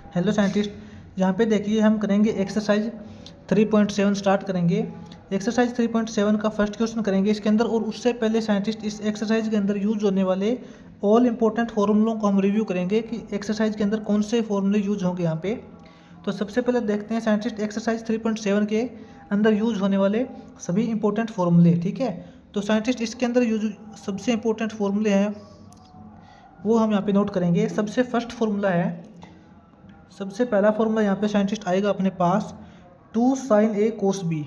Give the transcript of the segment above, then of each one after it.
Hello scientist, यहाँ पे देखिए हम करेंगे एक्सरसाइज 3.7 स्टार्ट करेंगे। एक्सरसाइज 3.7 का फर्स्ट क्वेश्चन करेंगे इसके अंदर, और उससे पहले साइंटिस्ट इस एक्सरसाइज के अंदर यूज होने वाले ऑल इंपॉर्टेंट फॉर्मूलों को हम रिव्यू करेंगे कि एक्सरसाइज के अंदर कौन से फॉर्मूले यूज होंगे यहाँ पे। तो सबसे पहले देखते हैं साइंटिस्ट एक्सरसाइज 3.7 के अंदर यूज होने वाले सभी इंपॉर्टेंट फॉर्मूले। ठीक है, तो साइंटिस्ट इसके अंदर यूज सबसे इंपॉर्टेंट फॉर्मूले हैं वो हम यहाँ पे नोट करेंगे। सबसे फर्स्ट फॉर्मूला है, सबसे पहला फॉर्मूला यहाँ पे साइंटिस्ट आएगा अपने पास 2 sin A cos B।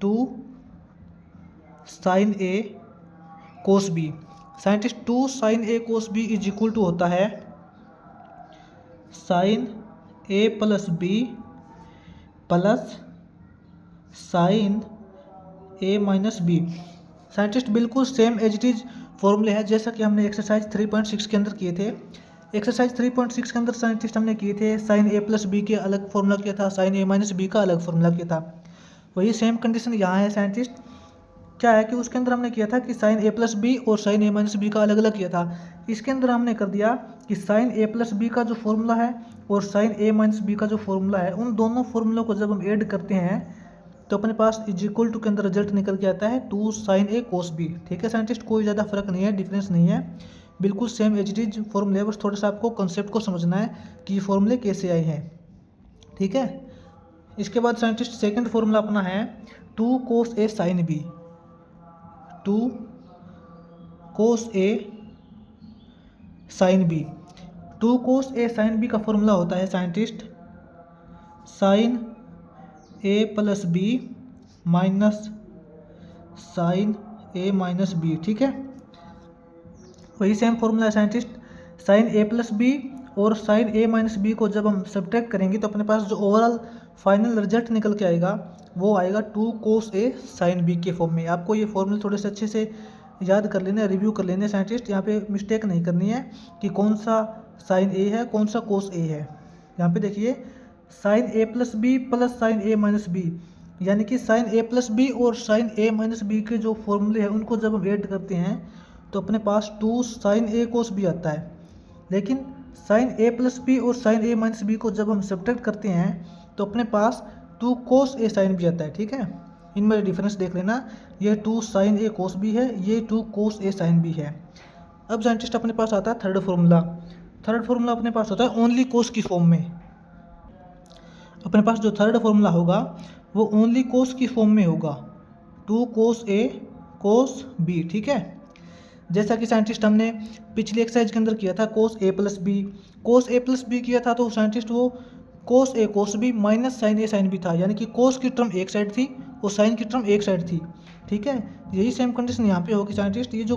2 sin A cos B scientist 2 sin A cos B is equal to होता है sin A plus B plus sin A minus B। Scientist बिल्कुल सेम एज इट इज फॉर्मूले है जैसा कि हमने एक्सरसाइज 3.6 के अंदर किए थे। एक्सरसाइज 3.6 के अंदर साइंटिस्ट हमने किए थे sin A प्लस बी के अलग फॉर्मूला किया था, sin A माइनस बी का अलग फॉर्मूला किया था। वही सेम कंडीशन यहाँ है साइंटिस्ट। क्या है कि उसके अंदर हमने किया था कि sin A प्लस बी और sin A माइनस बी का अलग अलग किया था। इसके अंदर हमने कर दिया कि sin A प्लस बी का जो फॉर्मूला है और sin A माइनस बी का जो फॉर्मूला है, उन दोनों फॉर्मूलों को जब हम ऐड करते हैं तो अपने पास इज इक्वल टू के अंदर रिजल्ट निकल के आता है 2 sin A cos B। ठीक है साइंटिस्ट, कोई ज़्यादा फर्क नहीं है, डिफरेंस नहीं है, बिल्कुल सेम एज इट इज फॉर्मूले। बस थोड़ा सा आपको कंसेप्ट को समझना है कि ये फॉर्मूले कैसे आए हैं। ठीक है, इसके बाद साइंटिस्ट सेकंड फॉर्मूला अपना है 2 cos A sin B। 2 cos A sin B। 2 cos A sin B का फॉर्मूला होता है scientist sin A plus B minus sin A minus B. ठीक है, वही सेम फॉर्मूला है scientist. sin A plus B और sin A माइनस बी को जब हम सब्ट्रैक्ट करेंगे तो अपने पास जो ओवरऑल फाइनल रिजल्ट निकल के आएगा वो आएगा 2 cos A sin B के फॉर्म में। आपको ये फॉर्मूले थोड़े से अच्छे से याद कर लेने, रिव्यू कर लेने साइंटिस्ट। यहाँ पे मिस्टेक नहीं करनी है कि कौन सा sin A है कौन सा cos A है। यहाँ पे देखिए sin A plus B plus sin A minus B, यानी कि sin A प्लस बी और sin A माइनस बी के जो फॉर्मूले हैं उनको जब हम ऐड करते हैं तो अपने पास 2 sin A cos B आता है। लेकिन sin A प्लस बी और sin A माइनस बी को जब हम सब्ट्रैक्ट करते हैं तो अपने पास 2 cos A sin B आता है। ठीक है, इनमें डिफरेंस देख लेना, ये 2 sin A cos B है, ये 2 cos A sin B है। अब साइंटिस्ट अपने पास आता है थर्ड फॉर्मूला। थर्ड फॉर्मूला अपने पास होता है ओनली cos की फॉर्म में। अपने पास जो थर्ड फॉर्मूला होगा वो ओनली cos की फॉर्म में होगा 2 cos A cos B। ठीक है, जैसा कि साइंटिस्ट हमने पिछली एक्सरसाइज के अंदर किया था cos A plus B. cos A plus B किया था तो साइंटिस्ट वो cos A cos B minus sin A sin B था, यानी कि cos की टर्म एक साइड थी और sin की टर्म एक साइड थी। ठीक है, यही सेम कंडीशन यहाँ पे होगी साइंटिस्ट। ये जो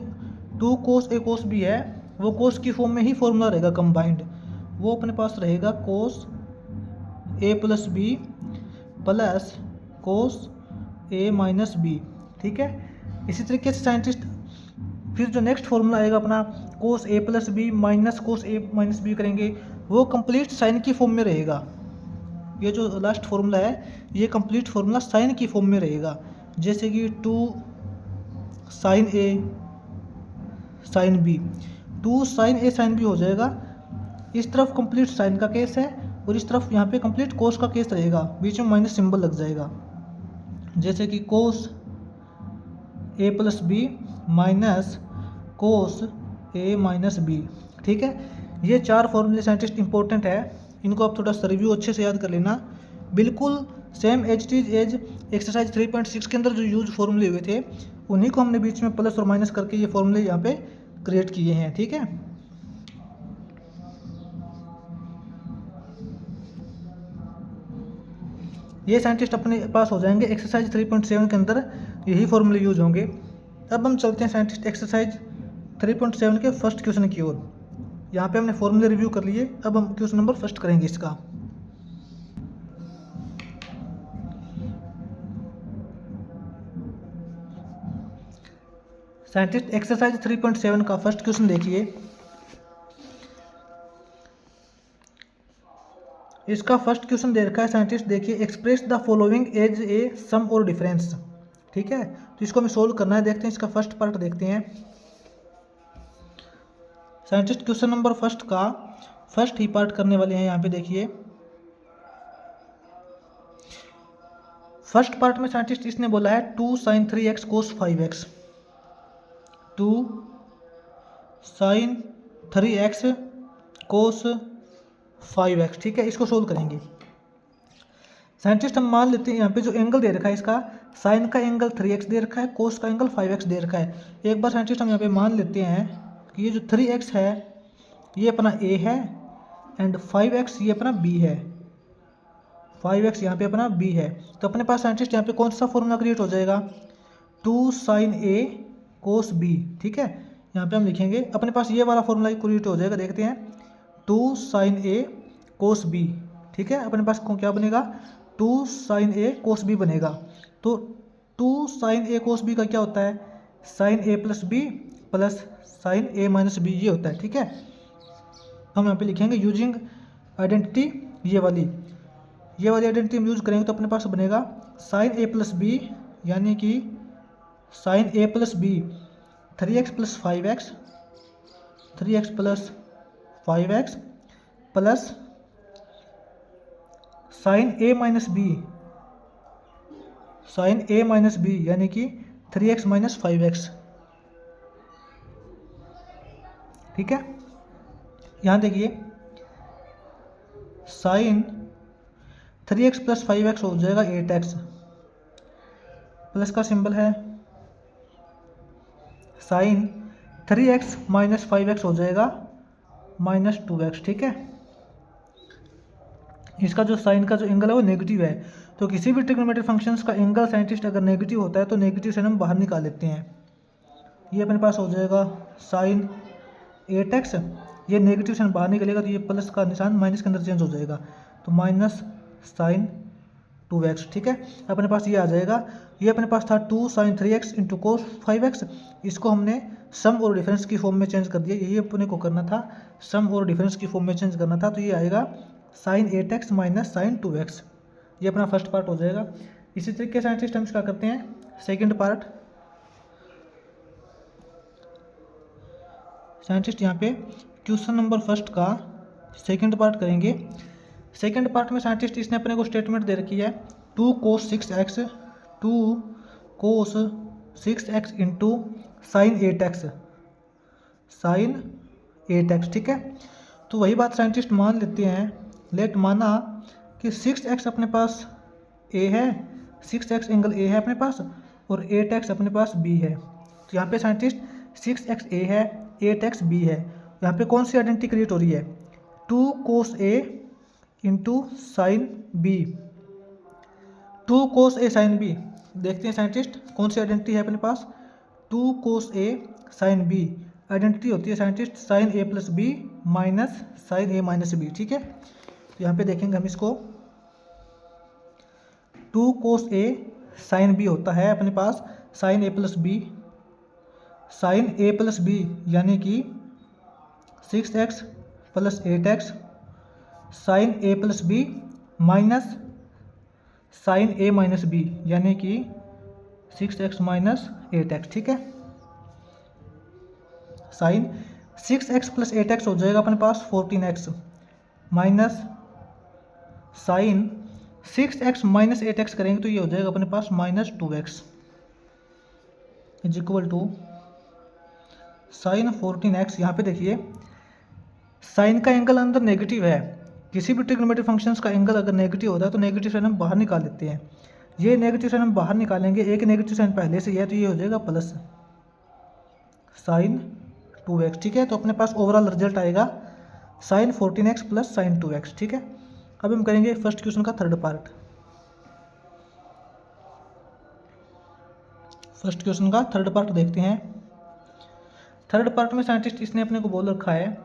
2 cos A cos B है वो cos की फॉर्म में ही फॉर्मूला रहेगा कंबाइंड, वो अपने पास रहेगा cos A plus B plus cos A minus B. ठीक है, इसी तरीके से साइंटिस्ट फिर जो नेक्स्ट फॉर्मूला आएगा अपना cos A plus B minus cos A minus B करेंगे, वो कंप्लीट साइन की फॉर्म में रहेगा। ये जो लास्ट फॉर्मूला है ये कंप्लीट फॉर्मूला साइन की फॉर्म में रहेगा, जैसे कि 2 sin A sin B, 2 sin A sin B हो जाएगा। इस तरफ कंप्लीट साइन का केस है और इस तरफ यहाँ पे कंप्लीट कोस का केस रहेगा, बीच में माइनस सिंबल लग जाएगा, जैसे कि cos A plus B minus cos A minus B. ठीक है, ये चार फॉर्मूले साइंटिस्ट इंपॉर्टेंट है, इनको आप थोड़ा सा रिव्यू अच्छे से याद कर लेना। बिल्कुल सेम एज एक्सरसाइज 3.6 के अंदर जो यूज फॉर्मूले हुए थे उन्हीं को हमने बीच में प्लस और माइनस करके ये फॉर्मूले यहाँ पे क्रिएट किए हैं। ठीक है, ये साइंटिस्ट अपने पास हो जाएंगे एक्सरसाइज 3.7 के अंदर, यही फॉर्मूले यूज होंगे। अब हम चलते हैं साइंटिस्ट एक्सरसाइज 3.7 के फर्स्ट क्वेश्चन की ओर। यहाँ पे हमने फॉर्मूले रिव्यू कर लिए, अब हम क्वेश्चन नंबर फर्स्ट करेंगे इसका। साइंटिस्ट एक्सरसाइज 3.7 का फर्स्ट क्वेश्चन देखिए। इसका फर्स्ट क्वेश्चन दे रखा है साइंटिस्ट, देखिए express the following as a sum और डिफरेंस। ठीक है, तो इसको हमें सोल्व करना है। देखते हैं इसका फर्स्ट पार्ट देखते हैं साइंटिस्ट। क्वेश्चन नंबर फर्स्ट का फर्स्ट ही पार्ट करने वाले हैं। यहाँ पे देखिए फर्स्ट पार्ट में साइंटिस्ट इसने बोला है 2 sin 3x cos 5x, 2 sin 3x cos 5x, ठीक है। इसको सोल्व करेंगे। साइंटिस्ट हम मान लेते हैं यहाँ पे जो एंगल दे रखा है इसका, साइन का एंगल 3x दे रखा है, कोस का एंगल 5x दे रखा है। एक बार साइंटिस्ट हम यहाँ पे मान लेते हैं कि ये जो 3x है ये अपना a है एंड 5x ये अपना b है, 5x यहाँ पे अपना b है। तो अपने पास साइंटिस्ट यहाँ पे कौन सा फॉर्मूला क्रिएट हो जाएगा, 2 sin a cos b, ठीक है। यहाँ पे हम लिखेंगे अपने पास ये वाला फॉर्मूला क्रिएट हो जाएगा, देखते हैं 2 sin a cos b, ठीक है। अपने पास क्या बनेगा, 2 sin a cos b बनेगा। तो 2 sin a cos b का क्या होता है, sin a plus b plus sin a minus b, ये होता है, ठीक है। हम यहाँ पे लिखेंगे यूजिंग आइडेंटिटी, ये वाली आइडेंटिटी हम यूज करेंगे तो अपने पास बनेगा sin a प्लस b, यानी कि sin a plus b 3x plus 5x, 3x plus 5x plus sin a minus b, sin a minus b यानी कि 3x माइनस 5x, ठीक है। यहाँ देखिए sin 3x प्लस 5x हो जाएगा 8x, प्लस का सिंबल है, sin 3x माइनस 5x हो जाएगा माइनस 2x, ठीक है। इसका जो साइन का जो एंगल है वो नेगेटिव है, तो किसी भी ट्रिग्नोमेट्रिक फंक्शंस का एंगल साइंटिस्ट अगर नेगेटिव होता है तो नेगेटिव साइन हम बाहर निकाल लेते हैं। ये अपने पास हो जाएगा साइन 8x, ये नेगेटिव साइन बाहर निकलेगा तो ये प्लस का निशान माइनस के अंदर चेंज हो जाएगा, तो माइनस साइन 2x, ठीक है। अपने पास ये आ जाएगा। ये अपने पास था 2 sin 3x into cos 5x, इसको हमने सम और डिफरेंस की फॉर्म में चेंज कर दिया, यही अपने को करना था, सम और डिफरेंस की फॉर्म में चेंज करना था। तो ये आएगा sin 8x minus sign 2x, ये अपना फर्स्ट पार्ट हो जाएगा। इसी तरीके से साइंटिस्ट हम इसका करते हैं सेकंड पार्ट। साइंटिस्ट यहाँ पे क्वेश्चन नंबर फर्स्ट का सेकंड पार्ट करेंगे। सेकंड पार्ट में साइंटिस्ट इसने अपने को स्टेटमेंट दे रखी है 2 cos 6x, 2 cos 6x into sine 8x, sine 8x, ठीक है। तो वही बात साइंटिस्ट मान लेते हैं, लेट माना कि 6x अपने पास a है, 6x एंगल a है अपने पास और 8x अपने पास b है। तो यहाँ पे साइंटिस्ट 6x a है, 8x b है। यहाँ पे कौन सी आइडेंटिटी क्रिएट हो रही है, 2 cos a into sine b, 2 cos a sine b। देखते हैं साइंटिस्ट कौन सी आइडेंटिटी है अपने पास, 2 cos a sine b identity होती है scientist sine a plus b minus sine a minus b, ठीक है। तो यहाँ पे देखेंगे हम इसको 2 cos a साइन b होता है अपने पास sine a plus b, sine a plus b यानी कि 6x plus 8x sine a plus b minus sine a minus b यानी कि 6x माइनस 8x, ठीक है। साइन 6x प्लस 8x हो जाएगा अपने पास 14x minus sign 6x minus 8x करेंगे तो ये हो जाएगा अपने पास minus 2x is equal to sine 14x। यहाँ पे देखिए साइन का एंगल अंदर नेगेटिव है, किसी भी ट्रिग्नोमेट्रिक फंक्शंस का एंगल अगर नेगेटिव होता है तो नेगेटिव साइन हम बाहर निकाल लेते हैं। ये नेगेटिव साइन हम बाहर निकालेंगे, एक नेगेटिव साइन पहले से है तो ये हो जाएगा प्लस साइन 2x, ठीक है। तो अपने पास ओवरऑल रिजल्ट आएगा sine 14x plus sine 2x, ठीक है। अब हम करेंगे फर्स्ट क्वेश्चन का थर्ड पार्ट। फर्स्ट क्वेश्चन का थर्ड पार्ट देखते हैं। थर्ड पार्ट में साइंटिस्ट इसने अपने को बोल रखा है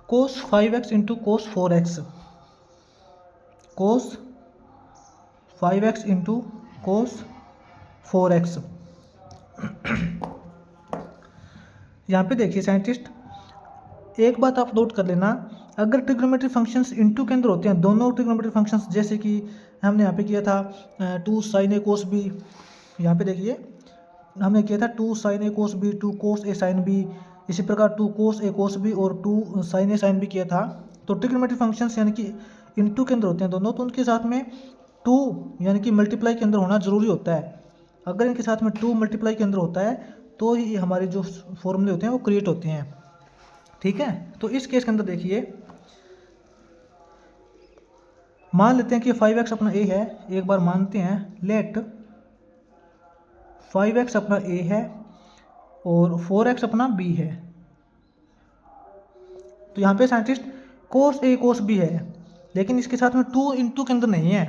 cos 5x into cos 4x, cos 5x into cos 4x। यहाँ पे देखिए साइंटिस्ट एक बात आप नोट कर लेना, अगर ट्रिग्नोमेट्रिक फंक्शंस इनटू के अंदर होते हैं, दोनों ट्रिग्नोमेट्रिक फंक्शंस, जैसे कि हमने यहाँ पे किया था 2 sin a cos b, यहाँ पे देखिए हमने किया था 2 sin a cos b, 2 cos a sin b, इसी प्रकार 2 cos a cos b और 2 sin a sin b किया था। तो ट्रिग्नोमेट्रिक फंक्शंस यानी कि इनटू के अंदर होते हैं दोनों, तो उनके साथ में टू यानी कि मल्टीप्लाई के अंदर होना ज़रूरी होता है। अगर इनके साथ में टू मल्टीप्लाई के अंदर होता है तो ही हमारे जो फॉर्मूले होते हैं वो क्रिएट होते हैं। ठीक है, तो इस केस के अंदर देखिए, मान लेते हैं कि 5x अपना a है। एक बार मानते हैं, लेट 5x अपना a है और 4x अपना b है। तो यहाँ पे scientist cos a cos b है, लेकिन इसके साथ में टू इंटू के अंदर नहीं है,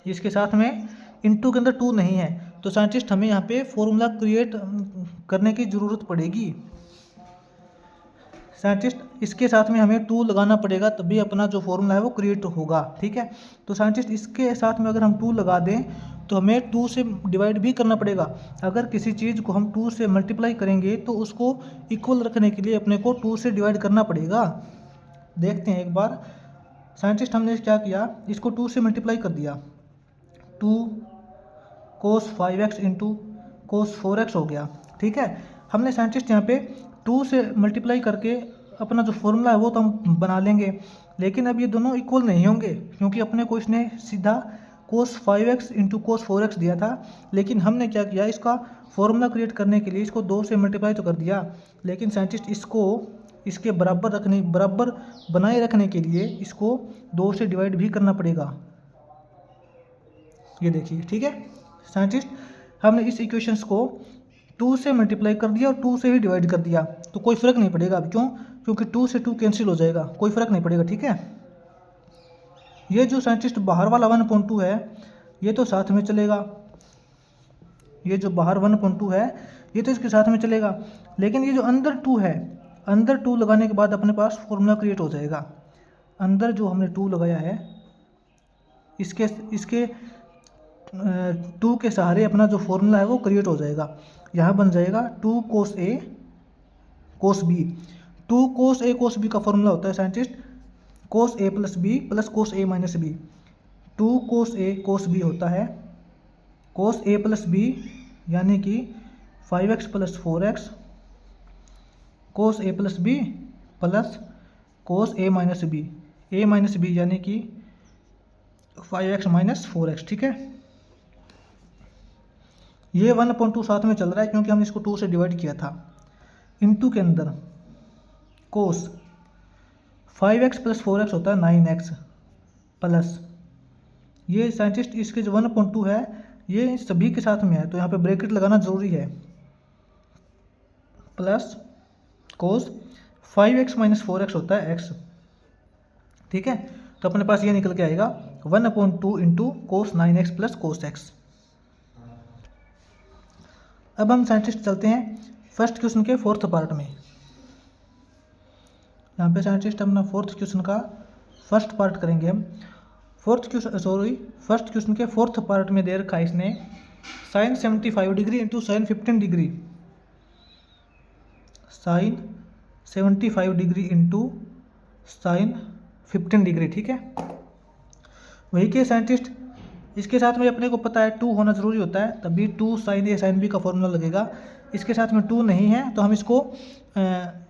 इसके साथ में इंटू के अंदर टू नहीं है। तो साइंटिस्ट हमें यहाँ पे फॉर्मूला क्रिएट करने की ज़रूरत पड़ेगी। साइंटिस्ट इसके साथ में हमें टू लगाना पड़ेगा, तभी अपना जो फॉर्मूला है वो क्रिएट होगा। ठीक है, तो साइंटिस्ट इसके साथ में अगर हम टू लगा दें तो हमें टू से डिवाइड भी करना पड़ेगा। अगर किसी चीज़ को हम टू से मल्टीप्लाई करेंगे तो उसको इक्वल रखने के लिए अपने को टू से डिवाइड करना पड़ेगा। देखते हैं एक बार, साइंटिस्ट हमने क्या किया, इसको टू से मल्टीप्लाई कर दिया। To cos 5x into cos 4x हो गया। ठीक है, हमने साइंटिस्ट यहाँ पे टू से मल्टीप्लाई करके अपना जो फॉर्मूला है वो तो हम बना लेंगे, लेकिन अब ये दोनों इक्वल नहीं होंगे, क्योंकि अपने को इसने सीधा कोस 5x इंटू कोस 4x दिया था। लेकिन हमने क्या किया, इसका फॉर्मूला क्रिएट करने के लिए इसको दो से मल्टीप्लाई तो कर दिया, लेकिन साइंटिस्ट इसको इसके बराबर बनाए रखने के लिए इसको दो से डिवाइड भी करना पड़ेगा। ये देखिए, ठीक है, साइंटिस्ट हमने इस इक्वेशंस को टू से मल्टीप्लाई कर दिया और टू से ही डिवाइड कर दिया, तो कोई फ़र्क नहीं पड़ेगा। अब क्यों? क्योंकि टू से टू कैंसिल हो जाएगा, कोई फ़र्क नहीं पड़ेगा। ठीक है, ये जो साइंटिस्ट बाहर वाला 1.2 है ये तो साथ में चलेगा, ये जो बाहर 1.2 है ये तो इसके साथ में चलेगा, लेकिन ये जो अंदर टू है, अंदर टू लगाने के बाद अपने पास फॉर्मूला क्रिएट हो जाएगा। अंदर जो हमने टू लगाया है इसके टू के सहारे अपना जो फॉर्मूला है वो क्रिएट हो जाएगा। यहाँ बन जाएगा two cos A cos B. Two cos A cos B का फॉर्मूला होता है scientist cos A plus B plus cos A minus B. Two cos A cos B होता है कोस ए प्लस बी यानी कि 5x plus 4x cos A plus B plus cos A minus B यानी कि 5x minus 4x। ठीक है, ये 1.2 साथ में चल रहा है क्योंकि हमने इसको 2 से डिवाइड किया था। इनटू के अंदर कोस 5x प्लस 4x होता है 9x प्लस ये साइंटिस्ट इसके जो 1.2 है ये सभी के साथ में है, तो यहाँ पे ब्रैकेट लगाना ज़रूरी है, plus cos 5x minus 4x होता है x। ठीक है, तो अपने पास ये निकल के आएगा 1/2 into cos 9x plus cos x। अब हम साइंटिस्ट चलते हैं फर्स्ट क्वेश्चन के फोर्थ पार्ट में। यहाँ पे साइंटिस्ट अपना फोर्थ क्वेश्चन का फर्स्ट पार्ट करेंगे हम। फर्स्ट क्वेश्चन के फोर्थ पार्ट में दे रखा है इसने sine 75 degree into sine 15 degree, sine 75 degree into sine 15 degree. ठीक है, वही के साइंटिस्ट इसके साथ में अपने को पता है टू होना ज़रूरी होता है, तभी two sine A sine B का फॉर्मूला लगेगा। इसके साथ में टू नहीं है तो हम इसको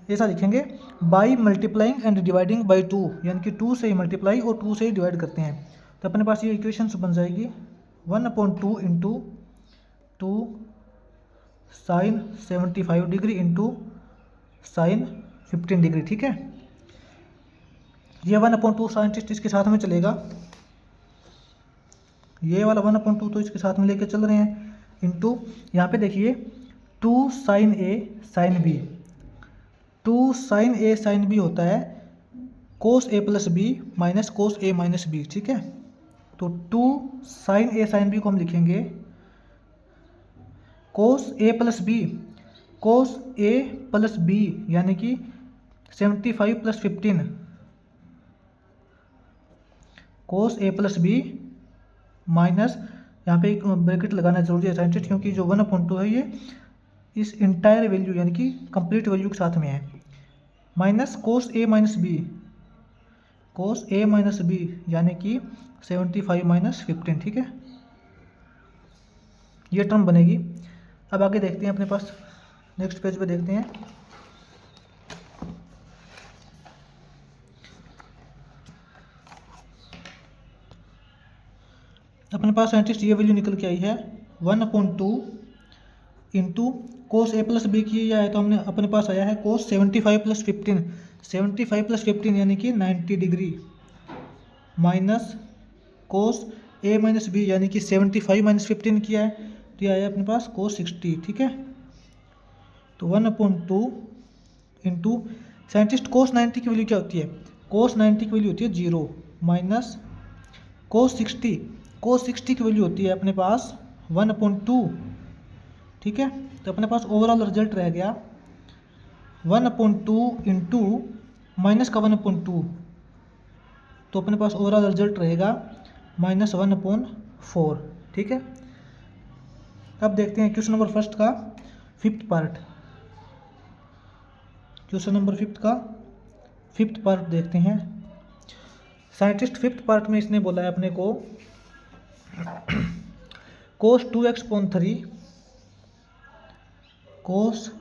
ऐसा लिखेंगे by multiplying and dividing by two, यानी कि टू से ही मल्टीप्लाई और टू से ही डिवाइड करते हैं। तो अपने पास ये इक्वेशंस बन जाएगी 1/2 into two sine 75 degree into sine 15 degree. ठीक है, ये 1/2 साइंटिस्ट इसके साथ में चलेगा, ये वाला 1/2 तो इसके साथ में लेके चल रहे हैं, इंटू यहाँ पे देखिए two sine A sine B. Two sine A sine B होता है cos A plus B minus cos A minus B. ठीक है, तो two sine A sine B को हम लिखेंगे cos A plus B, cos A plus B यानी कि 75 plus 15 cos A plus B minus यहाँ पे एक ब्रैकेट लगाना जरूरी है साइंटिस्ट, क्योंकि जो 1/2 है ये इस इंटायर वैल्यू यानी कि कंप्लीट वैल्यू के साथ में है, minus cos A minus B, cos A minus B यानी कि 75 माइनस 15। ठीक है, ये टर्म बनेगी। अब आगे देखते हैं, अपने पास नेक्स्ट पेज पे देखते हैं। अपने पास साइंटिस्ट ये वैल्यू निकल के आई है 1/2 into cos A plus B की है, तो हमने अपने पास आया है कोस 75 + 15, 75 + 15 यानी कि 90 degree, minus cos A minus B यानी कि 75 - 15 किया है, तो ये आया अपने पास कोस 60। ठीक है, तो 1/2 इंटू साइंटिस्ट कोस 90 की वैल्यू क्या होती है, कोस 90 की वैल्यू होती है 0, माइनस कोस 60 की वैल्यू होती है अपने पास 1/2। ठीक है, तो अपने पास ओवरऑल रिजल्ट रह गया 1/2 इंटू माइनस का 1/2, तो अपने पास ओवरऑल रिजल्ट रहेगा -1/4। ठीक है, अब देखते हैं क्वेश्चन नंबर फर्स्ट का fifth part. Question number fifth part देखते हैं। साइंटिस्ट फिफ्थ पार्ट में इसने बोला है अपने को कोस 2x/3 कोस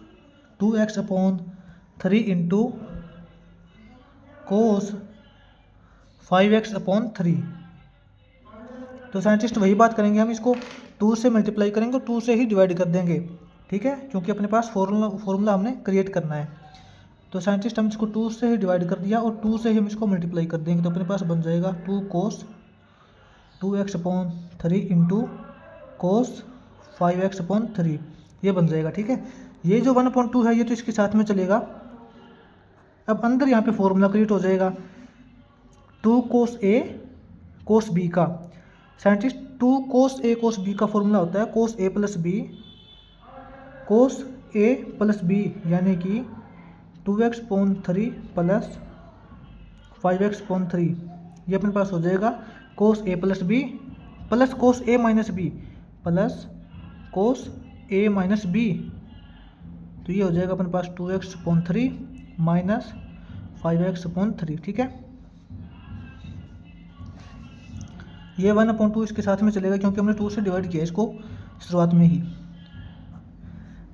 2x/3 इंटू कोस 5x/3। तो साइंटिस्ट वही बात करेंगे, हम इसको 2 से मल्टीप्लाई करेंगे और 2 से ही डिवाइड कर देंगे। ठीक है, क्योंकि अपने पास फॉर्मूला हमने क्रिएट करना है। तो साइंटिस्ट हम इसको 2 से ही डिवाइड कर दिया और 2 से ही हम इसको मल्टीप्लाई कर देंगे, तो अपने पास बन जाएगा 2 कोस 2x/3 इंटू कोस 5x/3, ये बन जाएगा। ठीक है, ये जो 1/2 है ये तो इसके साथ में चलेगा। अब अंदर यहाँ पे फॉर्मूला क्रिएट हो जाएगा 2 कोस ए कोस बी का। Scientist 2 cos A cos B का फॉर्मूला होता है कोस ए प्लस बी यानी कि 2x/3 प्लस 5x/3, ये अपने पास हो जाएगा कोस A plus B plus cos A minus B plus cos A minus B, तो ये हो जाएगा अपने पास 2x/3 माइनस 5x/3। ठीक है, ये 1/2 इसके साथ में चलेगा क्योंकि हमने 2 से डिवाइड किया इसको शुरुआत में ही।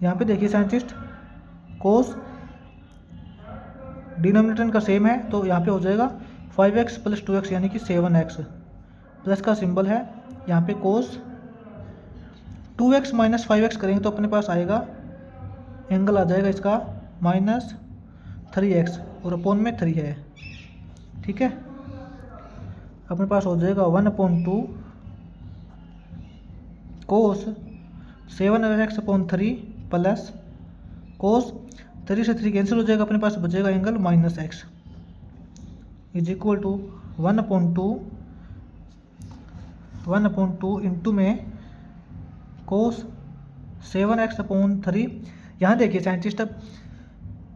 यहाँ पे देखिए साइंटिस्ट कोस डिनोमिनेटर का सेम है, तो यहाँ पे हो जाएगा 5x + 2x यानी कि 7x, प्लस का सिंबल है। यहाँ पे कोस 2x - 5x करेंगे तो अपने पास आएगा एंगल आ जाएगा इसका -3x और अपॉन में 3 है। ठीक है, अपने पास हो जाएगा 1/2 कोस 7x/3 प्लस कोस 3 से 3 कैंसिल हो जाएगा, अपने पास बचेगा angle -x is equal to 1/2 into में कोस 7x/3। यहाँ देखिए साइंटिस्ट, अब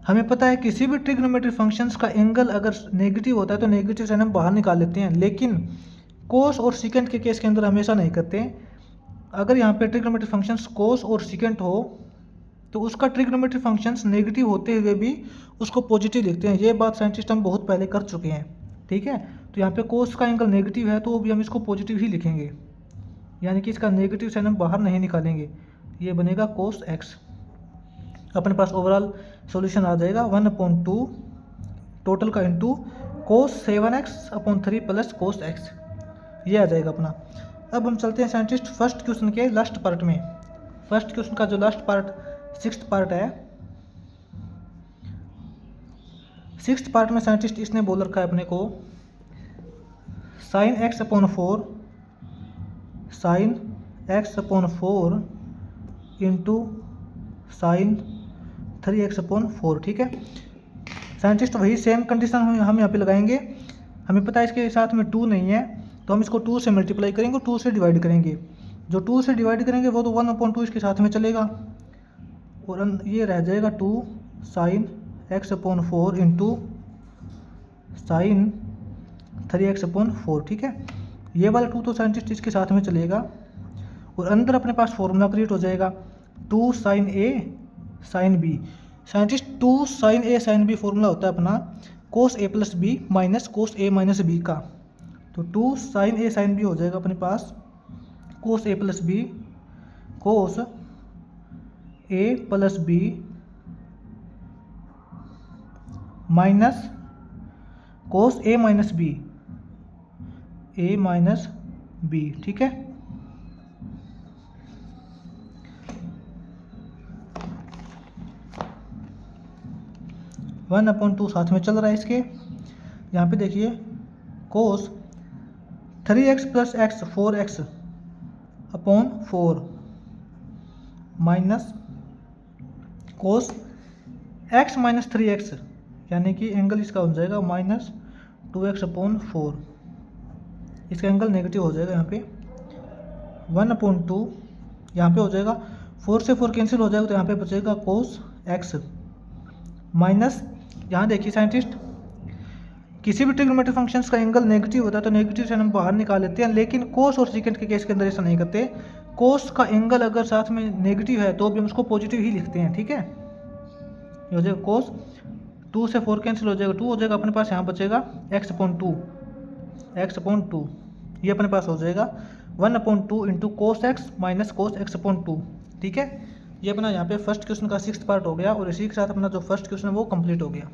हमें पता है किसी भी ट्रिग्नोमेट्री फंक्शंस का एंगल अगर नेगेटिव होता है तो नेगेटिव साइन हम बाहर निकाल लेते हैं, लेकिन कोस और सिकेंट के केस के अंदर हमेशा नहीं करते। अगर यहाँ पे ट्रिग्नोमेट्री फंक्शंस कोस और सिकेंट हो तो उसका ट्रिग्नोमेट्री फंक्शंस नेगेटिव होते हुए भी उसको पॉजिटिव लिखते हैं। ये बात साइंटिस्ट हम बहुत पहले कर चुके हैं। ठीक है, तो यहाँ पे कोस का एंगल नेगेटिव है तो भी हम इसको पॉजिटिव ही लिखेंगे, यानी कि इसका नेगेटिव साइन हम बाहर नहीं निकालेंगे, ये बनेगा कोस x। अपने पास ओवरऑल सॉल्यूशन आ जाएगा 1/2 टोटल का into cos 7x/3 plus cos x, ये आ जाएगा अपना। अब हम चलते हैं साइंटिस्ट फर्स्ट क्वेश्चन के लास्ट पार्ट में। फर्स्ट क्वेश्चन का जो लास्ट पार्ट 6th पार्ट है, 6th पार्ट में साइंटिस्ट इसने बोल रखा है अपने को sin x/4 into sin 3x/4। ठीक है, साइंटिस्ट वही सेम कंडीशन हम यहाँ पे लगाएंगे। हमें पता है इसके साथ में 2 नहीं है तो हम इसको 2 से मल्टीप्लाई करेंगे, 2 से डिवाइड करेंगे। जो 2 से डिवाइड करेंगे वो तो 1/2 इसके साथ में चलेगा और ये रह जाएगा 2 sin x/4 into sin 3x/4। ठीक है, ये वाला 2 तो साइंटिस्ट इसके साथ में चलेगा और अंदर अपने पास फॉर्मूला क्रिएट हो जाएगा 2 sin a sin b। Scientist 2 sin a sin b formula होता है अपना cos a + b minus cos a - b का। तो 2 sin a sin b हो जाएगा अपने पास cos a + b cos a + b minus cos a - b ठीक है। 1/2 साथ में चल रहा है इसके। यहाँ पे देखिए कोस 3x plus x 4x/4 minus cos x minus 3x, यानी कि एंगल इसका हो जाएगा -2x/4। इसका एंगल नेगेटिव हो जाएगा यहाँ पे। 1/2 यहाँ पे हो जाएगा, 4 से 4 कैंसिल हो जाएगा तो यहाँ पे बचेगा कोस x माइनस, यहाँ देखिए साइंटिस्ट, किसी भी ट्रिग्नोमेट्रिक फंक्शंस का एंगल नेगेटिव होता है तो नेगेटिव साइन हम बाहर निकाल लेते हैं, लेकिन कोस और सीकेंट के केस के अंदर ऐसा नहीं करते। कोस का एंगल अगर साथ में नेगेटिव है तो भी हम उसको पॉजिटिव ही लिखते हैं, ठीक है। ये हो जाएगा कोस, 2 से 4 कैंसिल हो जाएगा, 2 हो जाएगा अपने पास, यहाँ बचेगा x/2, ये अपने पास हो जाएगा 1/2 into cos x minus cos x/2, ठीक है। ये अपना यहाँ पे फर्स्ट क्वेश्चन का 6th पार्ट हो गया और इसी के साथ अपना जो फर्स्ट क्वेश्चन है वो कंप्लीट हो गया।